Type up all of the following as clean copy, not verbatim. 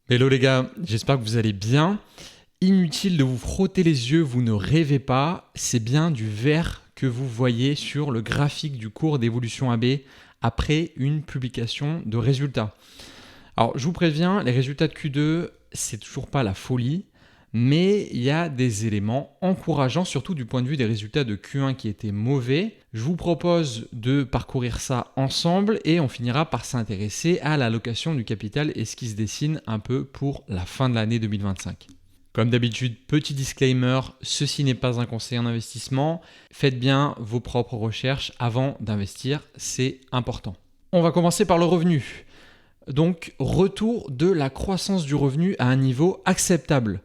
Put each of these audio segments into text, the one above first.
Hello les gars, j'espère que vous allez bien. Inutile de vous frotter les yeux, vous ne rêvez pas, c'est bien du vert que vous voyez sur le graphique du cours d'évolution AB après une publication de résultats. Alors je vous préviens, les résultats de Q2, c'est toujours pas la folie, mais il y a des éléments encourageants, surtout du point de vue des résultats de Q1 qui étaient mauvais. Je vous propose de parcourir ça ensemble et on finira par s'intéresser à l'allocation du capital et ce qui se dessine un peu pour la fin de l'année 2025. Comme d'habitude, petit disclaimer, ceci n'est pas un conseil en investissement. Faites bien vos propres recherches avant d'investir, c'est important. On va commencer par le revenu. Donc, retour de la croissance du revenu à un niveau acceptable.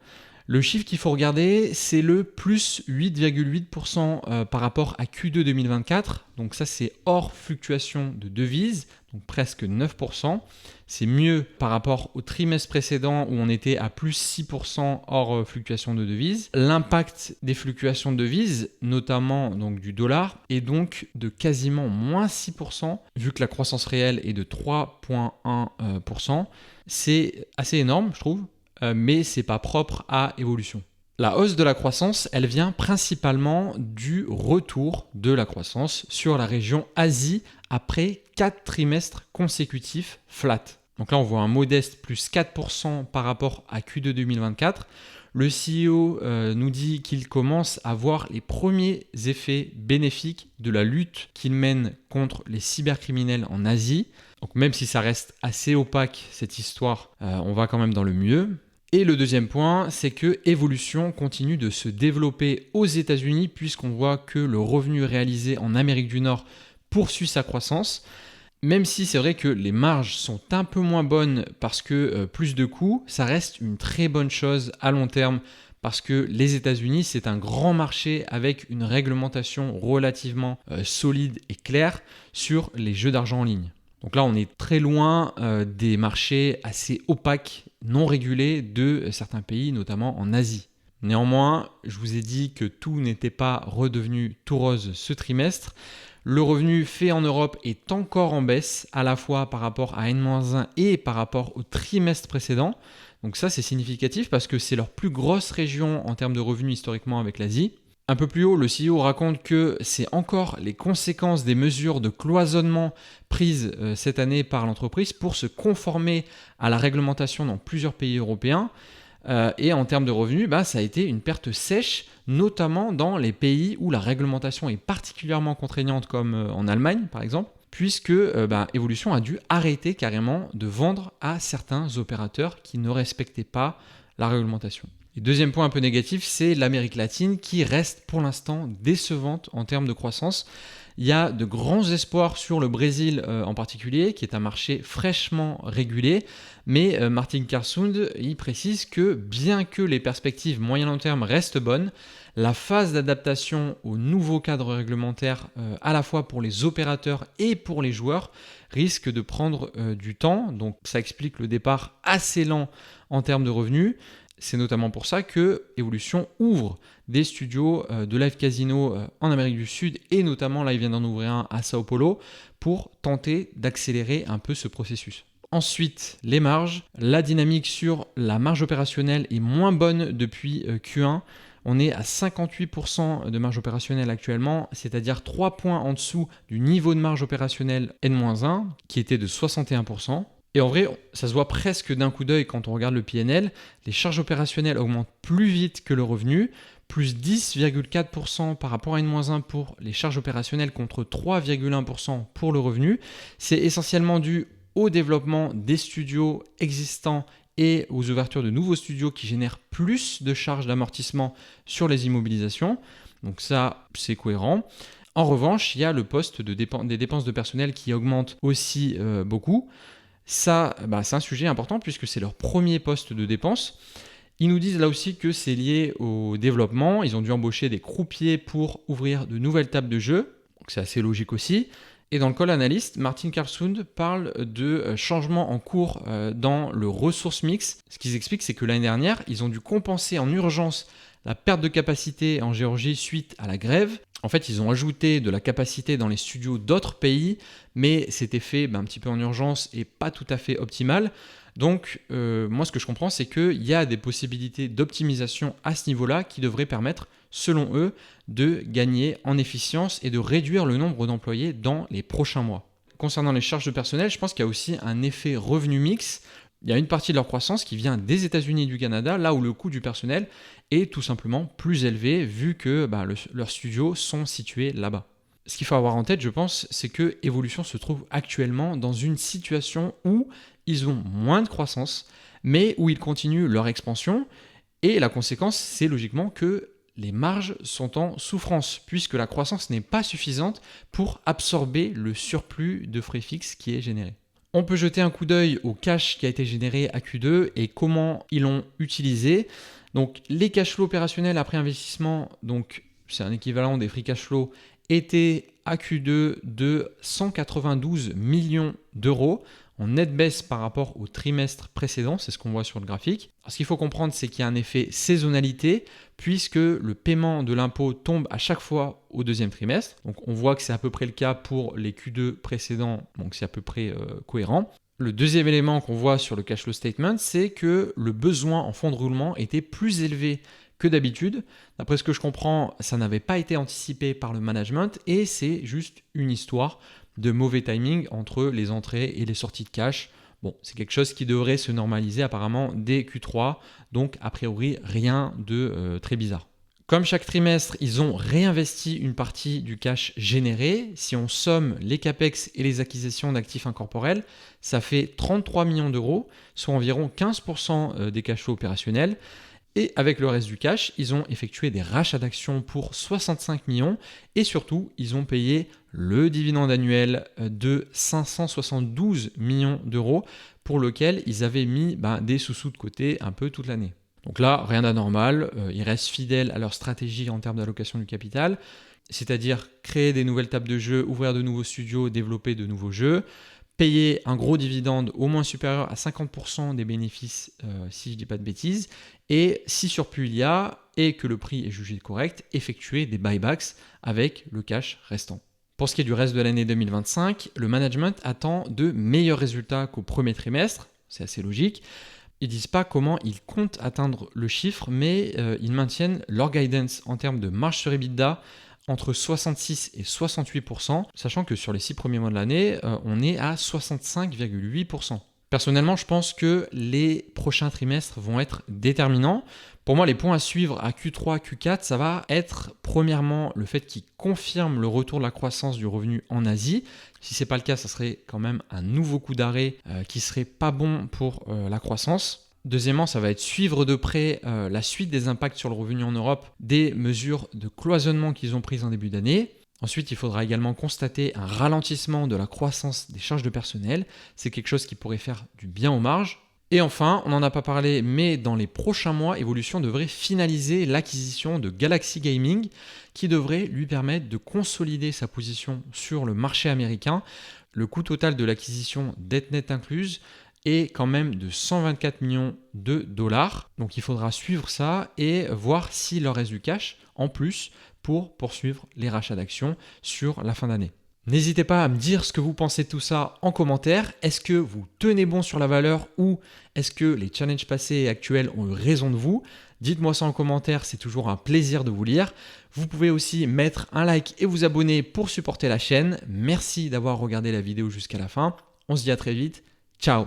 Le chiffre qu'il faut regarder, c'est le plus 8,8% par rapport à Q2 2024. Donc ça, c'est hors fluctuation de devises, donc presque 9%. C'est mieux par rapport au trimestre précédent où on était à plus 6% hors fluctuation de devises. L'impact des fluctuations de devises, notamment donc du dollar, est donc de quasiment moins 6%, vu que la croissance réelle est de 3,1%. C'est assez énorme, je trouve. Mais ce n'est pas propre à évolution. La hausse de la croissance, elle vient principalement du retour de la croissance sur la région Asie après 4 trimestres consécutifs flat. Donc là, on voit un modeste plus 4% par rapport à Q2 2024. Le CEO nous dit qu'il commence à voir les premiers effets bénéfiques de la lutte qu'il mène contre les cybercriminels en Asie. Donc même si ça reste assez opaque cette histoire, on va quand même dans le mieux. Et le deuxième point, c'est que Evolution continue de se développer aux États-Unis puisqu'on voit que le revenu réalisé en Amérique du Nord poursuit sa croissance. Même si c'est vrai que les marges sont un peu moins bonnes parce que plus de coûts, ça reste une très bonne chose à long terme parce que les États-Unis, c'est un grand marché avec une réglementation relativement solide et claire sur les jeux d'argent en ligne. Donc là, on est très loin des marchés assez opaques, non régulés de certains pays, notamment en Asie. Néanmoins, je vous ai dit que tout n'était pas redevenu tout rose ce trimestre. Le revenu fait en Europe est encore en baisse, à la fois par rapport à N-1 et par rapport au trimestre précédent. Donc ça, c'est significatif parce que c'est leur plus grosse région en termes de revenus historiquement avec l'Asie. Un peu plus haut, le CEO raconte que c'est encore les conséquences des mesures de cloisonnement prises cette année par l'entreprise pour se conformer à la réglementation dans plusieurs pays européens. Et en termes de revenus, ça a été une perte sèche, notamment dans les pays où la réglementation est particulièrement contraignante, comme en Allemagne par exemple, puisque Evolution a dû arrêter carrément de vendre à certains opérateurs qui ne respectaient pas la réglementation. Et deuxième point un peu négatif, c'est l'Amérique latine qui reste pour l'instant décevante en termes de croissance. Il y a de grands espoirs sur le Brésil en particulier, qui est un marché fraîchement régulé. Mais Martin Karsund, il précise que bien que les perspectives moyen-long terme restent bonnes, la phase d'adaptation au nouveau cadre réglementaire, à la fois pour les opérateurs et pour les joueurs, risque de prendre du temps. Donc ça explique le départ assez lent en termes de revenus. C'est notamment pour ça que Evolution ouvre des studios de live casino en Amérique du Sud et notamment là il vient d'en ouvrir un à Sao Paulo pour tenter d'accélérer un peu ce processus. Ensuite, les marges. La dynamique sur la marge opérationnelle est moins bonne depuis Q1. On est à 58% de marge opérationnelle actuellement, c'est-à-dire 3 points en dessous du niveau de marge opérationnelle N-1 qui était de 61%. Et en vrai, ça se voit presque d'un coup d'œil quand on regarde le PNL. Les charges opérationnelles augmentent plus vite que le revenu, plus 10,4% par rapport à N-1 pour les charges opérationnelles contre 3,1% pour le revenu. C'est essentiellement dû au développement des studios existants et aux ouvertures de nouveaux studios qui génèrent plus de charges d'amortissement sur les immobilisations. Donc ça, c'est cohérent. En revanche, il y a le poste des dépenses de personnel qui augmente aussi beaucoup. Ça, c'est un sujet important puisque c'est leur premier poste de dépense. Ils nous disent là aussi que c'est lié au développement. Ils ont dû embaucher des croupiers pour ouvrir de nouvelles tables de jeu. Donc c'est assez logique aussi. Et dans le call analyst, Martin Karsund parle de changements en cours dans le ressource mix. Ce qu'ils expliquent, c'est que l'année dernière, ils ont dû compenser en urgence la perte de capacité en Géorgie suite à la grève. En fait, ils ont ajouté de la capacité dans les studios d'autres pays, mais c'était fait un petit peu en urgence et pas tout à fait optimal. Donc, moi, ce que je comprends, c'est qu'il y a des possibilités d'optimisation à ce niveau-là qui devraient permettre, selon eux, de gagner en efficience et de réduire le nombre d'employés dans les prochains mois. Concernant les charges de personnel, je pense qu'il y a aussi un effet revenu mix. Il y a une partie de leur croissance qui vient des États-Unis et du Canada, là où le coût du personnel est tout simplement plus élevé vu que leurs studios sont situés là-bas. Ce qu'il faut avoir en tête, je pense, c'est que Evolution se trouve actuellement dans une situation où ils ont moins de croissance, mais où ils continuent leur expansion. Et la conséquence, c'est logiquement que les marges sont en souffrance, puisque la croissance n'est pas suffisante pour absorber le surplus de frais fixes qui est généré. On peut jeter un coup d'œil au cash qui a été généré à Q2 et comment ils l'ont utilisé. Donc les cash flows opérationnels après investissement, donc c'est un équivalent des free cash flows, étaient à Q2 de 192 millions d'euros en nette baisse par rapport au trimestre précédent, c'est ce qu'on voit sur le graphique. Alors, ce qu'il faut comprendre, c'est qu'il y a un effet saisonnalité, puisque le paiement de l'impôt tombe à chaque fois au deuxième trimestre. Donc on voit que c'est à peu près le cas pour les Q2 précédents, donc c'est à peu près cohérent. Le deuxième élément qu'on voit sur le cash flow statement, c'est que le besoin en fonds de roulement était plus élevé que d'habitude. D'après ce que je comprends, ça n'avait pas été anticipé par le management et c'est juste une histoire de mauvais timing entre les entrées et les sorties de cash. Bon, c'est quelque chose qui devrait se normaliser apparemment dès Q3, donc a priori rien de très bizarre. Comme chaque trimestre, ils ont réinvesti une partie du cash généré. Si on somme les capex et les acquisitions d'actifs incorporels, ça fait 33 millions d'euros, soit environ 15% des cash flows opérationnels. Et avec le reste du cash, ils ont effectué des rachats d'actions pour 65 millions et surtout, ils ont payé le dividende annuel de 572 millions d'euros pour lequel ils avaient mis des sous-sous de côté un peu toute l'année. Donc là, rien d'anormal, ils restent fidèles à leur stratégie en termes d'allocation du capital, c'est-à-dire créer des nouvelles tables de jeux, ouvrir de nouveaux studios, développer de nouveaux jeux, payer un gros dividende au moins supérieur à 50% des bénéfices, si je ne dis pas de bêtises, et si surplus il y a et que le prix est jugé correct, effectuer des buybacks avec le cash restant. Pour ce qui est du reste de l'année 2025, le management attend de meilleurs résultats qu'au premier trimestre, c'est assez logique. Ils ne disent pas comment ils comptent atteindre le chiffre, mais ils maintiennent leur guidance en termes de marge sur EBITDA entre 66 et 68%, sachant que sur les 6 premiers mois de l'année, on est à 65,8%. Personnellement, je pense que les prochains trimestres vont être déterminants. Pour moi, les points à suivre à Q3, Q4, ça va être premièrement le fait qu'ils confirment le retour de la croissance du revenu en Asie. Si ce n'est pas le cas, ça serait quand même un nouveau coup d'arrêt qui serait pas bon pour la croissance. Deuxièmement, ça va être suivre de près la suite des impacts sur le revenu en Europe des mesures de cloisonnement qu'ils ont prises en début d'année. Ensuite, il faudra également constater un ralentissement de la croissance des charges de personnel. C'est quelque chose qui pourrait faire du bien aux marges. Et enfin, on n'en a pas parlé, mais dans les prochains mois, Evolution devrait finaliser l'acquisition de Galaxy Gaming qui devrait lui permettre de consolider sa position sur le marché américain. Le coût total de l'acquisition, dette nette incluse, est quand même de 124 millions de dollars. Donc il faudra suivre ça et voir s'il leur reste du cash en plus pour poursuivre les rachats d'actions sur la fin d'année. N'hésitez pas à me dire ce que vous pensez de tout ça en commentaire. Est-ce que vous tenez bon sur la valeur ou est-ce que les challenges passés et actuels ont eu raison de vous? Dites-moi ça en commentaire, c'est toujours un plaisir de vous lire. Vous pouvez aussi mettre un like et vous abonner pour supporter la chaîne. Merci d'avoir regardé la vidéo jusqu'à la fin. On se dit à très vite. Ciao!